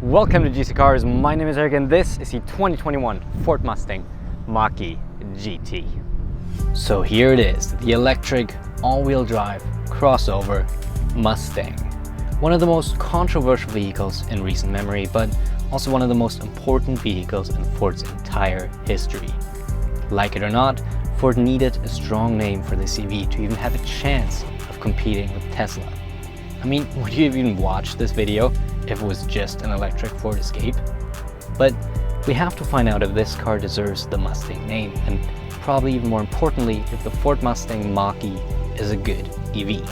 Welcome to GCCars. My name is Eric and this is the 2021 Ford Mustang Mach-E GT. So here it is, the electric all-wheel drive crossover Mustang. One of the most controversial vehicles in recent memory, but also one of the most important vehicles in Ford's entire history. Like it or not, Ford needed a strong name for this EV to even have a chance of competing with Tesla. I mean, would you even watch this video if it was just an electric Ford Escape? But we have to find out if this car deserves the Mustang name, and probably even more importantly, if the Ford Mustang Mach-E is a good EV.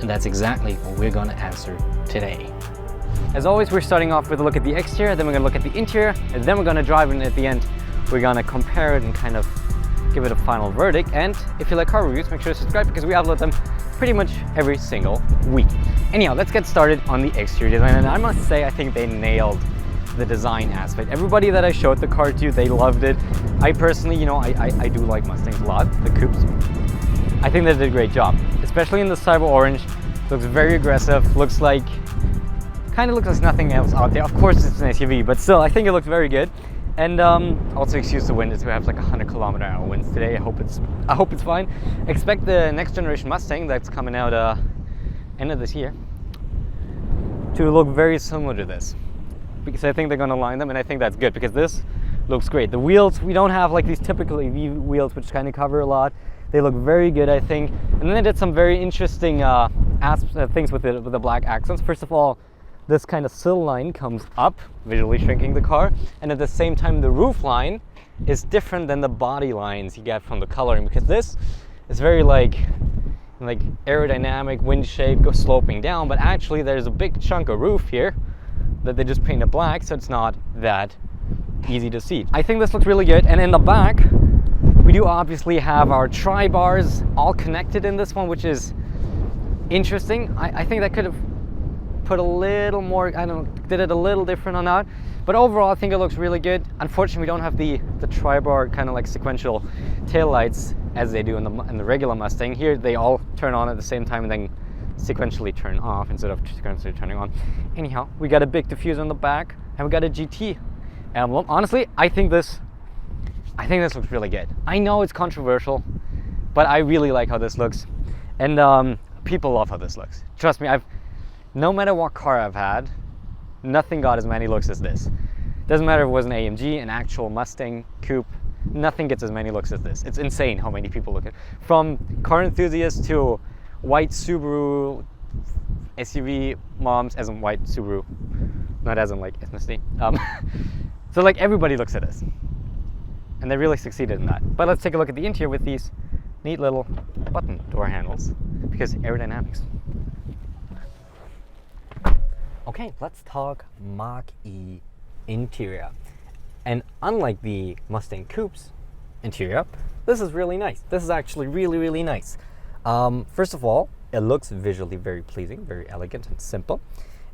And that's exactly what we're going to answer today. As always, we're starting off with a look at the exterior, then we're going to look at the interior, and then we're going to drive it, and at the end, we're going to compare it and kind of give it a final verdict. And if you like car reviews, make sure to subscribe because we upload them pretty much every single week. Anyhow, let's get started on the exterior design, and I must say I think they nailed the design aspect. Everybody that I showed the car to, they loved it. I personally, I do like Mustangs a lot, the coupes. I think they did a great job, especially in the cyber orange. Looks very aggressive, kind of looks like nothing else out there. Of course it's an SUV, but still I think it looks very good. And also excuse the wind, we have like 100 km/h winds today. I hope it's fine. Expect the next generation Mustang that's coming out end of this year to look very similar to this, because I think they're going to line them, and I think that's good because this looks great. The wheels, we don't have like these typical EV wheels which kind of cover a lot. They look very good, I think. And then they did some very interesting things with the black accents. First of all, this kind of sill line comes up, visually shrinking the car, and at the same time the roof line is different than the body lines you get from the coloring, because this is very like aerodynamic, wind shape, goes sloping down, but actually there's a big chunk of roof here that they just painted black, so it's not that easy to see. I think this looks really good. And in the back we do obviously have our tri-bars all connected in this one, which is interesting. I think that could have put a little more, did it a little different on that, but overall I think it looks really good. Unfortunately, we don't have the tri-bar kind of like sequential tail lights as they do in the regular Mustang. Here they all turn on at the same time and then sequentially turn off instead of sequentially turning on. Anyhow, we got a big diffuser on the back, and we got a GT emblem. Honestly, I think this looks really good. I know it's controversial, but I really like how this looks, and people love how this looks. Trust me, no matter what car I've had, nothing got as many looks as this. Doesn't matter if it was an AMG, an actual Mustang coupe, nothing gets as many looks as this. It's insane how many people look at it. From car enthusiasts to white Subaru SUV moms, as in white Subaru, not as in like ethnicity. So like everybody looks at this, and they really succeeded in that. But let's take a look at the interior with these neat little button door handles, because aerodynamics. Okay, let's talk Mach-E interior. And unlike the Mustang Coupe's interior, this is really nice. This is actually really, really nice. First of all, it looks visually very pleasing, very elegant and simple.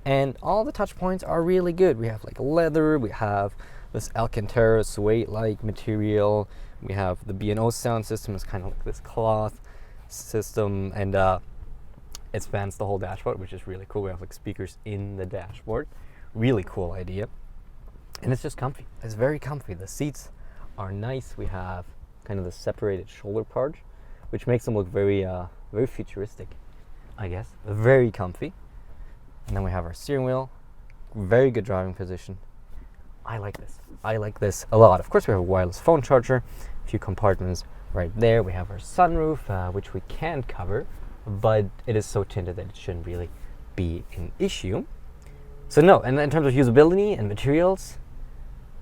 And all the touch points are really good. We have like leather, we have this Alcantara suede-like material, we have the B&O sound system. It's kind of like this cloth system, and it spans the whole dashboard, which is really cool. We have like speakers in the dashboard. Really cool idea. And it's just comfy. It's very comfy. The seats are nice. We have kind of the separated shoulder part, which makes them look very very futuristic, I guess. Very comfy. And then we have our steering wheel. Very good driving position. I like this. I like this a lot. Of course, we have a wireless phone charger, a few compartments right there. We have our sunroof, which we can't cover, but it is so tinted that it shouldn't really be an issue. So no, and in terms of usability and materials,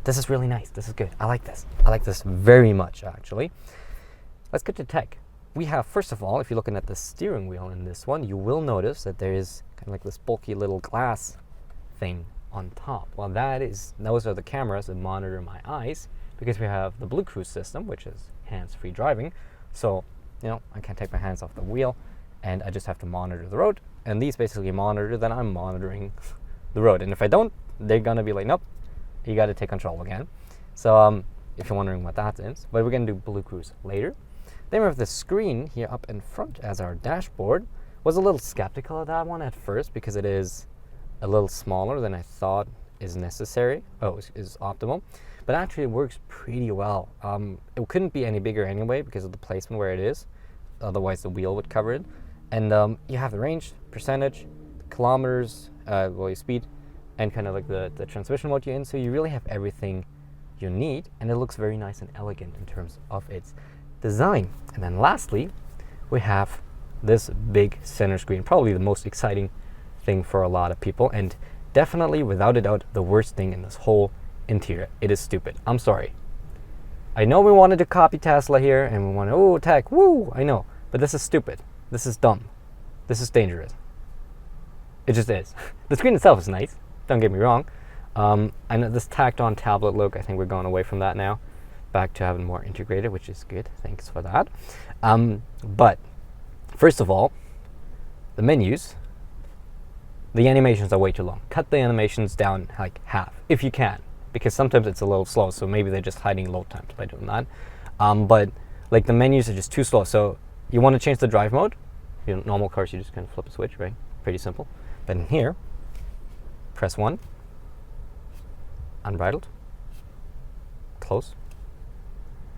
this is really nice. This is good. I like this. I like this very much, actually. Let's get to tech. We have, first of all, if you're looking at the steering wheel in this one, you will notice that there is kind of like this bulky little glass thing on top. Well, those are the cameras that monitor my eyes, because we have the Blue Cruise system, which is hands-free driving. So, I can't take my hands off the wheel, and I just have to monitor the road. And these basically monitor that I'm monitoring the road. And if I don't, they're gonna be like, nope, you got to take control again. So if you're wondering what that is, but we're gonna do Blue Cruise later. Then we have the screen here up in front as our dashboard. Was a little skeptical of that one at first because it is a little smaller than I thought is necessary, is optimal, but actually it works pretty well. It couldn't be any bigger anyway because of the placement where it is, otherwise the wheel would cover it. And you have the range, percentage, kilometers, your speed, and kind of like the transmission mode you're in, so you really have everything you need, and it looks very nice and elegant in terms of its design. And then lastly, we have this big center screen, probably the most exciting thing for a lot of people, and definitely without a doubt the worst thing in this whole interior. It is stupid. I'm sorry. I know we wanted to copy Tesla here and we want to, oh, tech, woo, I know, but this is stupid. This is dumb. This is dangerous. It just is. The screen itself is nice, don't get me wrong. I know this tacked on tablet look, I think we're going away from that now, back to having more integrated, which is good. Thanks for that. But first of all, the menus, the animations are way too long. Cut the animations down like half if you can, because sometimes it's a little slow, so maybe they're just hiding load times by doing that. But like the menus are just too slow. So you want to change the drive mode, you know, normal cars you just kind of flip a switch, right? Pretty simple. But in here, press 1, unbridled, close.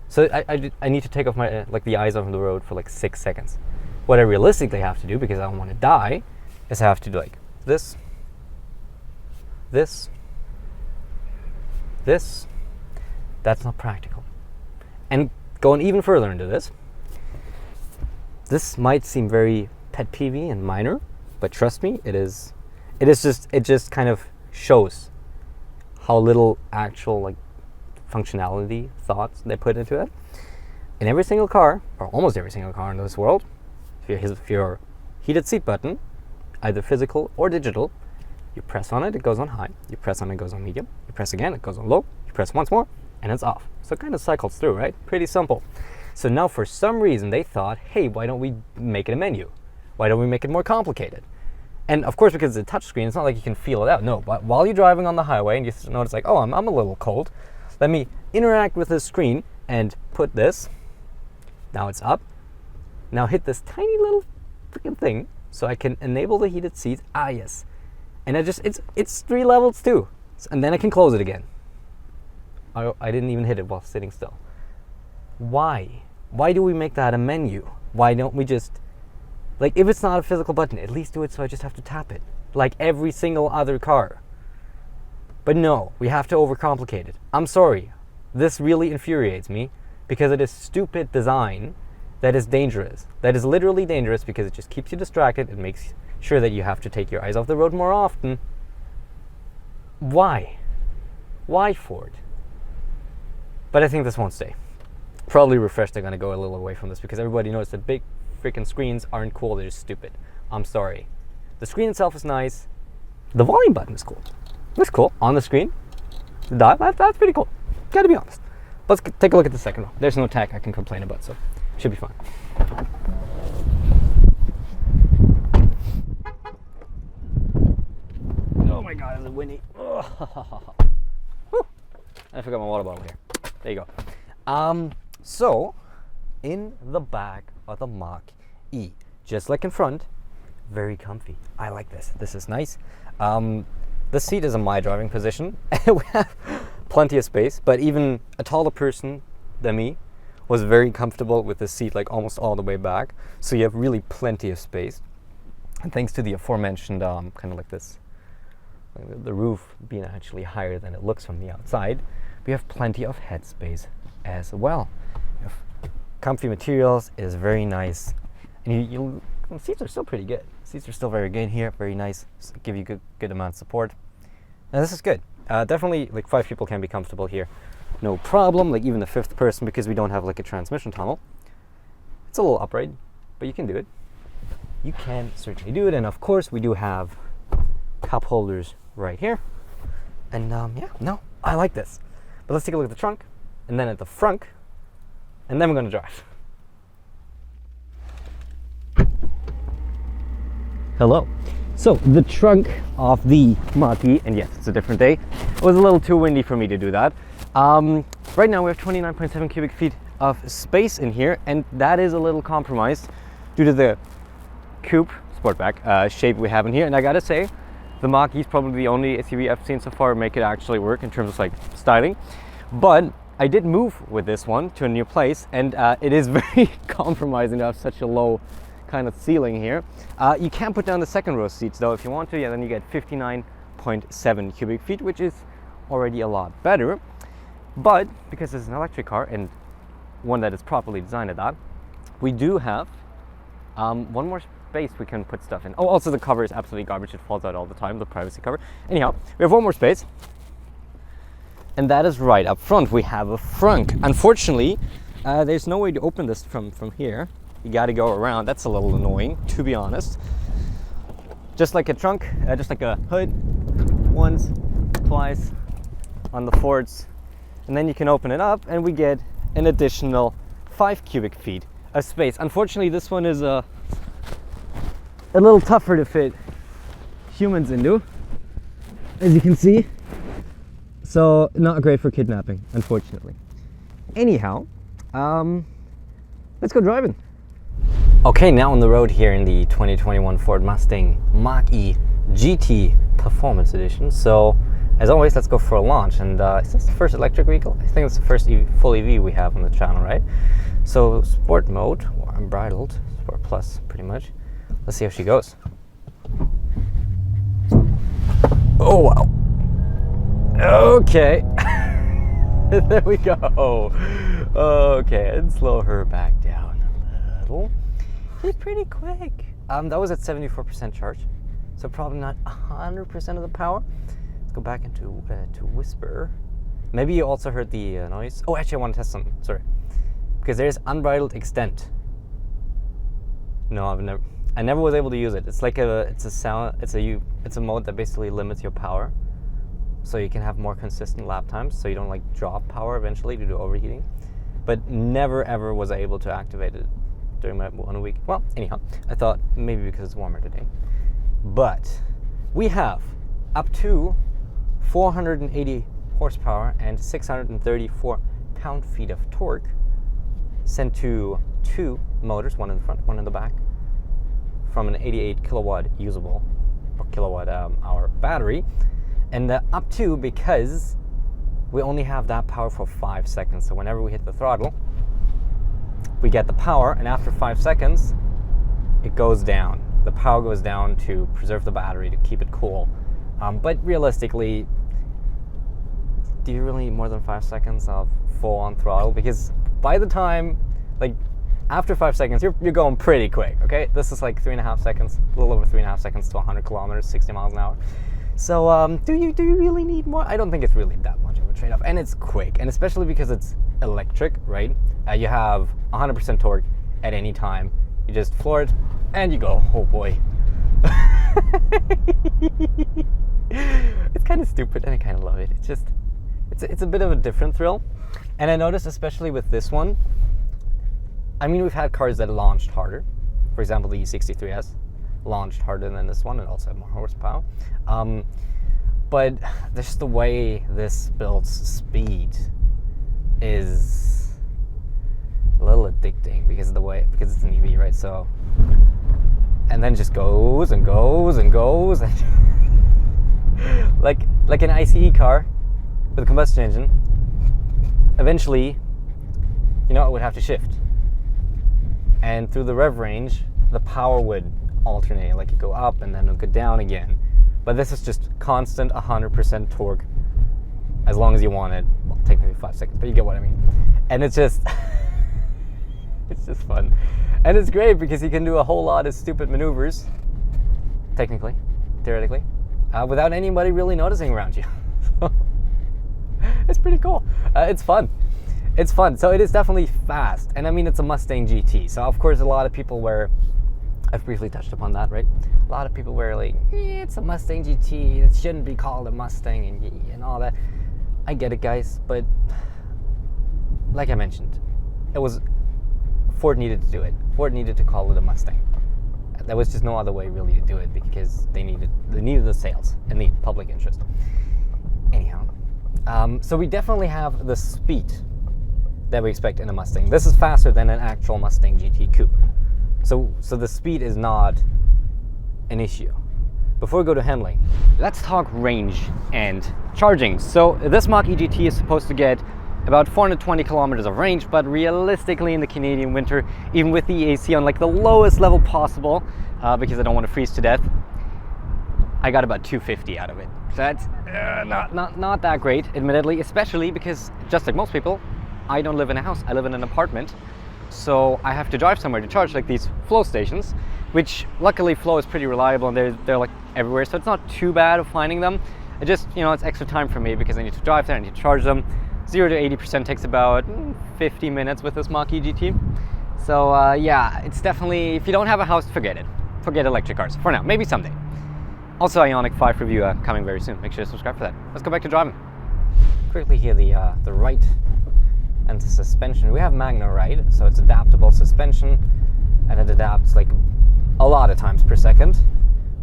So I need to take off my like the eyes off the road for like 6 seconds. What I realistically have to do, because I don't want to die, is I have to do like this, this. That's not practical. And going even further into this might seem very pet peevey and minor, but trust me, it just kind of shows how little actual like functionality thoughts they put into it. In every single car, or almost every single car in this world, if your heated seat button, either physical or digital, you press on it, it goes on high. You press on it, it goes on medium. You press again, it goes on low. You press once more, and it's off. So it kind of cycles through, right? Pretty simple. So now for some reason they thought, hey, why don't we make it a menu? Why don't we make it more complicated? And of course, because it's a touch screen, it's not like you can feel it out. No, but while you're driving on the highway and you notice like, oh, I'm a little cold, let me interact with this screen and put this. Now it's up. Now hit this tiny little freaking thing so I can enable the heated seats. Ah, yes. And it's 3 levels too. And then I can close it again. I didn't even hit it while sitting still. Why? Why do we make that a menu? Why don't we just, like, if it's not a physical button, at least do it so I just have to tap it, like every single other car. But no, we have to overcomplicate it. I'm sorry. This really infuriates me because it is stupid design that is dangerous. That is literally dangerous because it just keeps you distracted. It makes sure that you have to take your eyes off the road more often. Why? Why Ford? But I think this won't stay. Probably Refresh, they're gonna go a little away from this because everybody knows that big freaking screens aren't cool, they're just stupid. I'm sorry. The screen itself is nice. The volume button is cool. It's cool on the screen. The dial, that's pretty cool. Gotta be honest. Let's take a look at the second one. There's no tech I can complain about, so should be fine. Oh my god, is it windy? Oh. I forgot my water bottle here. There you go. So, in the back of the Mach-E, just like in front, very comfy. I like this. This is nice. The seat is in my driving position. We have plenty of space, but even a taller person than me was very comfortable with the seat, like almost all the way back. So you have really plenty of space. And thanks to the aforementioned kind of like this, the roof being actually higher than it looks from the outside, we have plenty of headspace as well. You have comfy materials, is very nice, and the seats are still pretty good. Seats are still very good here, very nice, give you good amount of support. Now this is good. Definitely, like 5 people can be comfortable here, no problem. Like even the 5th person, because we don't have like a transmission tunnel. It's a little upright, but you can do it. You can certainly do it, and of course we do have cup holders right here. And yeah, no, I like this. But let's take a look at the trunk, and then at the front, and then we're going to drive. Hello. So the trunk of the Mach-E, and yes, it's a different day. It was a little too windy for me to do that. Right now we have 29.7 cubic feet of space in here, and that is a little compromised due to the coupe Sportback shape we have in here. And I gotta say, The Mach-E is probably the only SUV I've seen so far make it actually work in terms of like styling. But I did move with this one to a new place, and it is very compromising to have such a low kind of ceiling here. You can put down the second row seats though if you want to, yeah, then you get 59.7 cubic feet, which is already a lot better. But because it's an electric car and one that is properly designed at that, we do have one more space we can put stuff in. Oh, also the cover is absolutely garbage. It falls out all the time, the privacy cover. Anyhow, we have one more space, and that is right up front. We have a frunk. Unfortunately, there's no way to open this from here. You got to go around. That's a little annoying, to be honest. Just like a trunk, just like a hood, once, twice on the Fords, and then you can open it up, and we get an additional 5 cubic feet of space. Unfortunately, this one is a little tougher to fit humans into, as you can see. So not great for kidnapping, unfortunately. Anyhow, let's go driving. Okay, now on the road here in the 2021 Ford Mustang Mach-E GT Performance Edition. So, as always, let's go for a launch. And is this the first electric vehicle? I think it's the first full EV we have on the channel, right? So, sport mode, or unbridled, sport plus, pretty much. Let's see how she goes. Oh, wow. Okay. There we go. Okay, and slow her back down a little. She's pretty quick. That was at 74% charge, so probably not 100% of the power. Let's go back into to whisper. Maybe you also heard the noise. Oh, actually, I want to test something. Sorry, because there's unbridled extent. No, I never was able to use it. It's like it's a mode that basically limits your power, so you can have more consistent lap times, so you don't like drop power eventually due to overheating. But never ever was I able to activate it during my 1 week. Well, anyhow, I thought maybe because it's warmer today. But we have up to 480 horsepower and 634 pound-feet of torque sent to 2 motors, one in the front, one in the back, from an 88 kilowatt usable or kilowatt hour battery. And up to, because we only have that power for 5 seconds. So whenever we hit the throttle, we get the power, and after 5 seconds, it goes down. The power goes down to preserve the battery, to keep it cool. But realistically, do you really need more than 5 seconds of full-on throttle? Because by the time, like, after 5 seconds, you're going pretty quick, okay? This is like 3.5 seconds, a little over 3.5 seconds to 100 kilometers, 60 miles an hour. So do you really need more? I don't think it's really that much of a trade-off, and it's quick, and especially because it's electric, right? You have 100% torque at any time. You just floor it, and you go. Oh boy. It's kind of stupid, and I kind of love it. It's just, it's a bit of a different thrill, and I noticed especially with this one. I mean, we've had cars that launched harder. For example, the E63S launched harder than this one and also had more horsepower. But just the way this builds speed is a little addicting because it's an EV, right? So, and then just goes and goes and goes, and like an ICE car with a combustion engine. Eventually, it would have to shift, and through the rev range, the power would alternate, like you go up and then it'll go down again. But this is just constant 100% torque as long as you want it. Well, technically 5 seconds, but you get what I mean. And it's just it's just fun, and it's great because you can do a whole lot of stupid maneuvers, theoretically, without anybody really noticing around you. It's pretty cool. It's fun. So it is definitely fast, and I mean, it's a Mustang GT, so of course a lot of people I've briefly touched upon that, right? A lot of people were like, it's a Mustang GT, it shouldn't be called a Mustang and all that. I get it, guys, but like I mentioned, Ford needed to do it. Ford needed to call it a Mustang. There was just no other way really to do it because they needed the sales and the public interest. Anyhow, so we definitely have the speed that we expect in a Mustang. This is faster than an actual Mustang GT coupe. So the speed is not an issue. before we go to handling, let's talk range and charging. So this Mach-E GT is supposed to get about 420 kilometers of range, but realistically in the Canadian winter, even with the AC on like the lowest level possible, because I don't want to freeze to death, I got about 250 out of it. So that's not that great, admittedly, especially because, just like most people, I don't live in a house, I live in an apartment. So I have to drive somewhere to charge, like these Flow stations, which luckily Flow is pretty reliable and they're like everywhere, so it's not too bad of finding them. It just, you know, it's extra time for me because I need to drive there, I need to charge them. 0 to 80% takes about 50 minutes with this Mach-E GT. So yeah, it's definitely, if you don't have a house, forget it. Forget electric cars for now, maybe someday. Also, Ioniq 5 review coming very soon. Make sure to subscribe for that. Let's go back to driving. Quickly here, the right and the suspension. We have Magna right, so it's adaptable suspension, and it adapts like a lot of times per second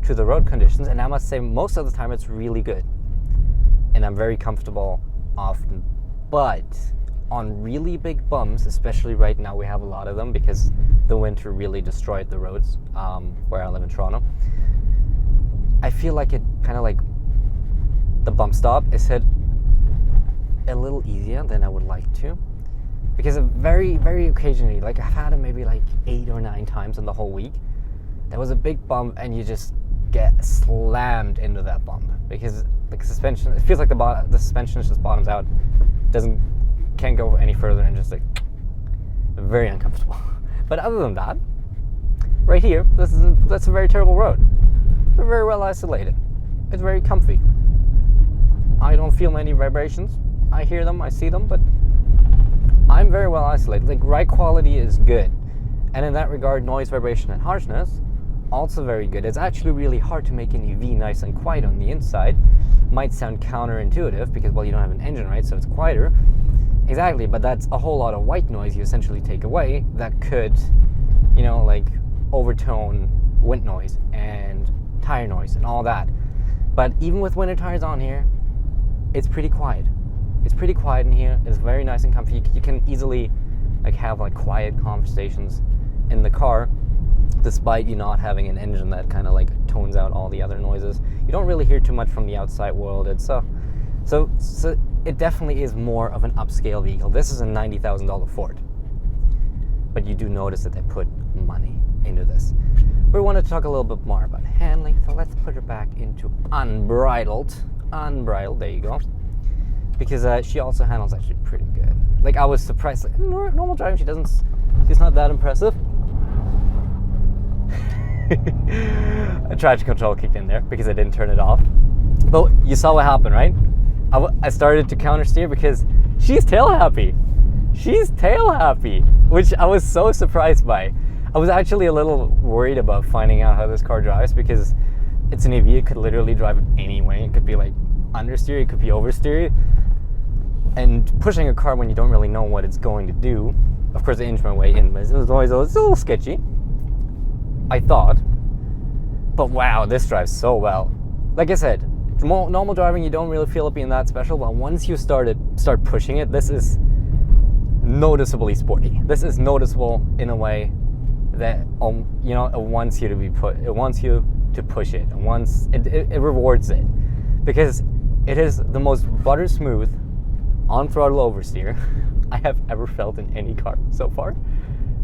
to the road conditions. And I must say, most of the time it's really good, and I'm very comfortable often. But on really big bumps, especially right now, we have a lot of them because the winter really destroyed the roads where I live in Toronto. I feel like it kind of like the bump stop is hit a little easier than I would like to, because very, very occasionally, like I've had it maybe like 8 or 9 times in the whole week, there was a big bump and you just get slammed into that bump because like suspension, it feels like the suspension just bottoms out, can't go any further, and just like very uncomfortable. But other than that, right here, that's a very terrible road. We're very well isolated. It's very comfy. I don't feel many vibrations. I hear them, I see them, but I'm very well isolated. Like, ride quality is good, and in that regard, noise, vibration, and harshness also very good. It's actually really hard to make an EV nice and quiet on the inside. Might sound counterintuitive because, well, you don't have an engine, right? So it's quieter. Exactly, but that's a whole lot of white noise you essentially take away that could, you know, like overtone wind noise and tire noise and all that. But even with winter tires on here, it's pretty quiet. It's pretty quiet in here. It's very nice and comfy. You can easily like have like quiet conversations in the car, despite you not having an engine that kind of like tones out all the other noises. You don't really hear too much from the outside world. It's so it definitely is more of an upscale vehicle. This is a $90,000 Ford, but you do notice that they put money into this. We wanted to talk a little bit more about handling, so let's put her back into unbridled. There you go. Because she also handles actually pretty good. Like, I was surprised. Like, normal driving, she's not that impressive. A traction control kicked in there because I didn't turn it off. But you saw what happened, right? I started to counter steer because she's tail happy. She's tail happy, which I was so surprised by. I was actually a little worried about finding out how this car drives because it's an EV. It could literally drive it any way. It could be like understeer, it could be oversteer. And pushing a car when you don't really know what it's going to do, of course I inched my way in, but it was always a little sketchy, I thought. But wow, this drives so well. Like I said, normal driving, you don't really feel it being that special, but once you start pushing it, this is noticeably sporty. This is noticeable in a way that you know, it wants you to push it. It rewards it, because it is the most butter smooth on throttle oversteer I have ever felt in any car so far.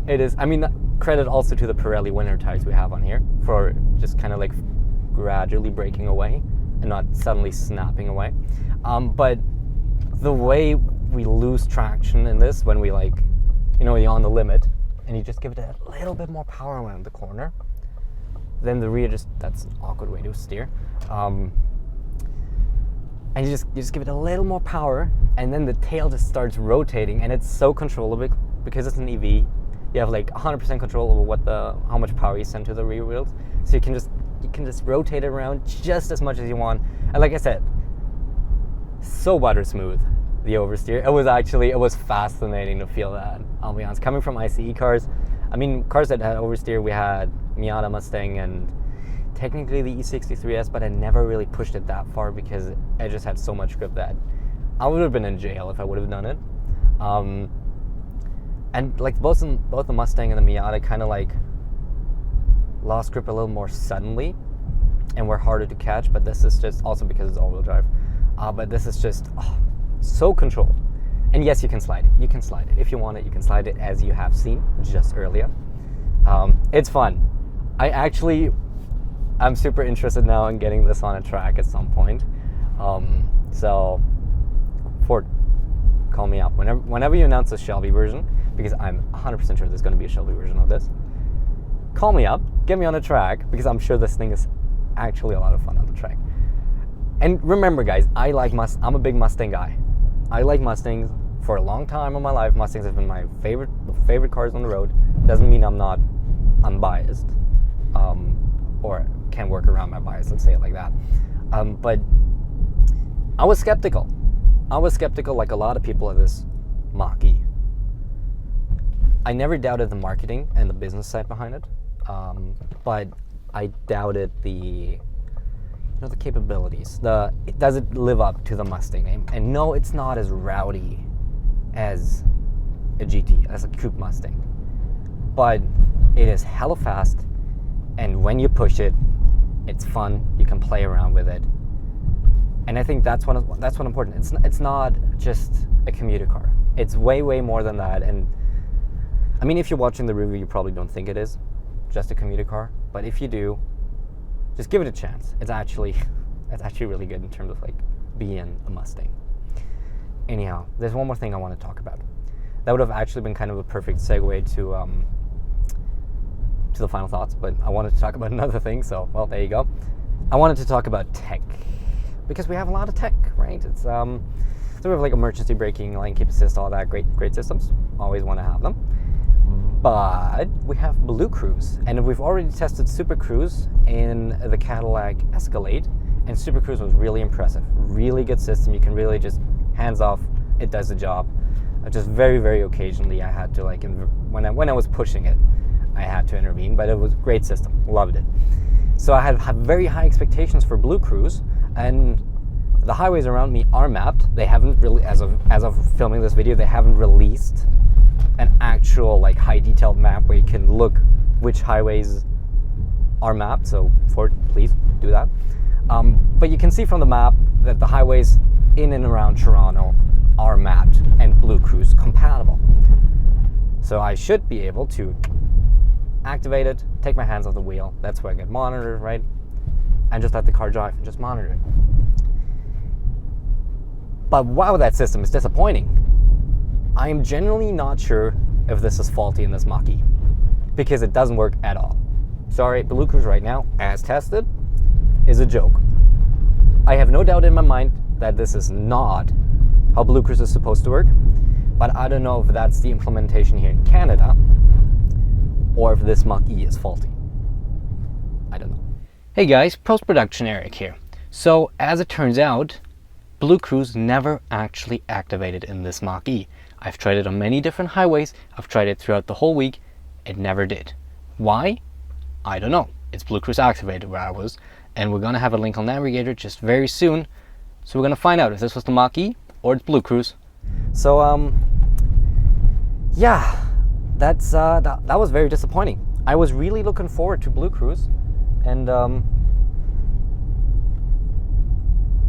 It is, I mean, credit also to the Pirelli winter tires we have on here for just kind of like gradually breaking away and not suddenly snapping away. But the way we lose traction in this, when we like, you know, you're on the limit and you just give it a little bit more power around the corner, then the rear that's an awkward way to steer. And you just give it a little more power, and then the tail just starts rotating, and it's so controllable because it's an EV. You have like 100% control over how much power you send to the rear wheels. So you can just rotate it around just as much as you want. And like I said, so butter smooth, the oversteer. It was fascinating to feel that, I'll be honest. Coming from ICE cars, I mean, cars that had oversteer, we had Miata Mustang and technically the E63S, but I never really pushed it that far because I just had so much grip that I would have been in jail if I would have done it. And like both the Mustang and the Miata kind of like lost grip a little more suddenly, and were harder to catch, but this is just also because it's all-wheel drive. But this is just so controlled. And yes, you can slide it. You can slide it. If you want it, you can slide it, as you have seen just earlier. It's fun. I'm super interested now in getting this on a track at some point. So Ford, call me up whenever you announce a Shelby version, because I'm 100% sure there's going to be a Shelby version of this. Call me up, get me on a track, because I'm sure this thing is actually a lot of fun on the track. And remember, guys, I'm a big Mustang guy. I like Mustangs for a long time in my life. Mustangs have been my favorite cars on the road. Doesn't mean I'm not unbiased, or can work around my bias, let's say it like that. But I was skeptical. Like a lot of people of this Mach-E. I never doubted the marketing and the business side behind it, but I doubted the capabilities. Does it live up to the Mustang name? And no, it's not as rowdy as a GT, as a coupe Mustang. But it is hella fast, and when you push it, it's fun. You can play around with it, and I think that's what's important. It's not just a commuter car. It's way more than that. And I mean, if you're watching the review, you probably don't think it is just a commuter car. But if you do, just give it a chance. It's actually really good in terms of like being a Mustang. Anyhow, there's one more thing I want to talk about. That would have actually been kind of a perfect segue to the final thoughts, but I wanted to talk about another thing, so, well, there you go. I wanted to talk about tech, because we have a lot of tech, right? It's so we have like emergency braking, lane keep assist, all that great systems. Always want to have them. But we have Blue Cruise, and we've already tested Super Cruise in the Cadillac Escalade, and Super Cruise was really impressive. Really good system. You can really just hands off, it does the job. Just very occasionally I had to, like, when I was pushing it, I had to intervene, but it was a great system. Loved it. So I had very high expectations for Blue Cruise, and the highways around me are mapped. They haven't really, as of filming this video, they haven't released an actual like high detailed map where you can look which highways are mapped. So Ford, please do that. But you can see from the map that the highways in and around Toronto are mapped and Blue Cruise compatible. So I should be able to activate it, take my hands off the wheel. That's where I get monitored, right? And just let the car drive and just monitor it. But wow, that system is disappointing. I'm generally not sure if this is faulty in this Mach-E, because it doesn't work at all. Sorry, Blue Cruise right now, as tested, is a joke. I have no doubt in my mind that this is not how Blue Cruise is supposed to work, but I don't know if that's the implementation here in Canada, or if this Mach-E is faulty. I don't know. Hey guys, post-production Eric here. So as it turns out, Blue Cruise never actually activated in this Mach-E. I've tried it on many different highways. I've tried it throughout the whole week. It never did. Why? I don't know. It's Blue Cruise activated where I was, and we're gonna have a link on Navigator just very soon. So we're gonna find out if this was the Mach-E or it's Blue Cruise. So yeah, that was very disappointing. I was really looking forward to Blue Cruise, and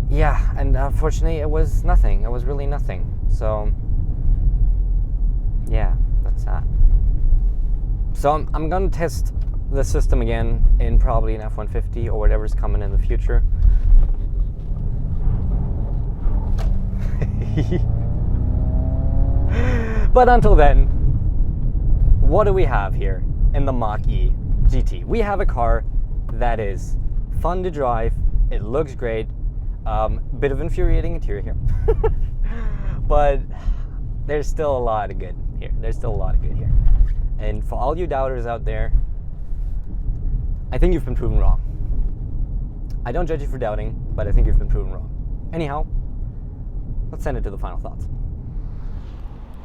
yeah, and unfortunately it was nothing. It was really nothing. So yeah, that's that. So I'm gonna test the system again in probably an F-150 or whatever's coming in the future. But until then, what do we have here in the Mach-E GT? We have a car that is fun to drive. It looks great. Bit of infuriating interior here, but there's still a lot of good here. And for all you doubters out there, I think you've been proven wrong. I don't judge you for doubting, but I think you've been proven wrong. Anyhow, let's send it to the final thoughts.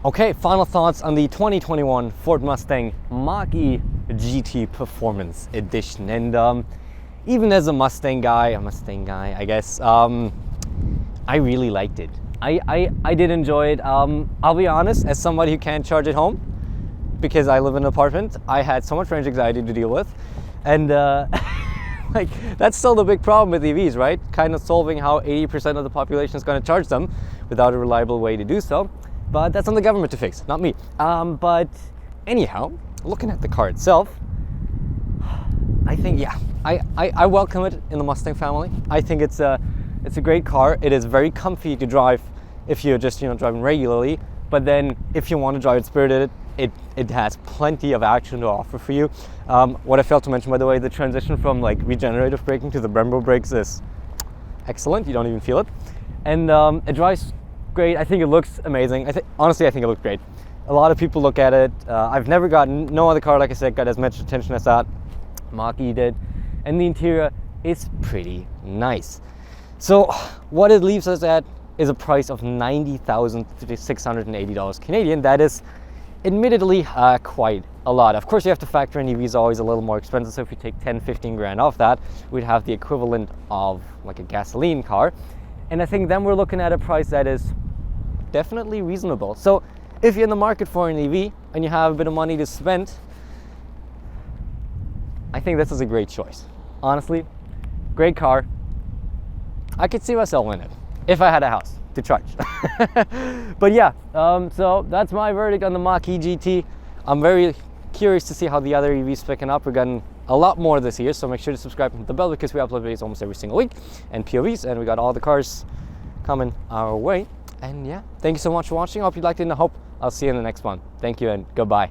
Okay, final thoughts on the 2021 Ford Mustang Mach-E GT Performance Edition. And even as a Mustang guy, I guess, I really liked it. I did enjoy it. I'll be honest, as somebody who can't charge at home, because I live in an apartment, I had so much range anxiety to deal with. And Like, that's still the big problem with EVs, right? Kind of solving how 80% of the population is going to charge them without a reliable way to do so. But that's on the government to fix, not me. But anyhow, looking at the car itself, I think, yeah, I welcome it in the Mustang family. I think it's a great car. It is very comfy to drive if you're just, driving regularly. But then if you want to drive it spirited, it has plenty of action to offer for you. What I failed to mention, by the way, the transition from like regenerative braking to the Brembo brakes is excellent. You don't even feel it. And it drives great. I think it looks amazing. Honestly, I think it looks great. A lot of people look at it. I've never gotten, no other car, like I said, got as much attention as that Mach-E did. And the interior is pretty nice. So what it leaves us at is a price of $90,680 Canadian. That is admittedly quite a lot. Of course, you have to factor in EVs are always a little more expensive. So if you take 10-15 grand off that, we'd have the equivalent of like a gasoline car. And I think then we're looking at a price that is definitely reasonable. So if you're in the market for an EV and you have a bit of money to spend, I think this is a great choice. Honestly, great car. I could see myself in it if I had a house to charge. But yeah, so that's my verdict on the Mach-E GT. I'm very curious to see how the other EVs picking up. We're getting a lot more this year, so make sure to subscribe and hit the bell because we upload videos almost every single week and POVs, and we got all the cars coming our way. And yeah, thank you so much for watching. I hope you liked it, and I hope I'll see you in the next one. Thank you and goodbye.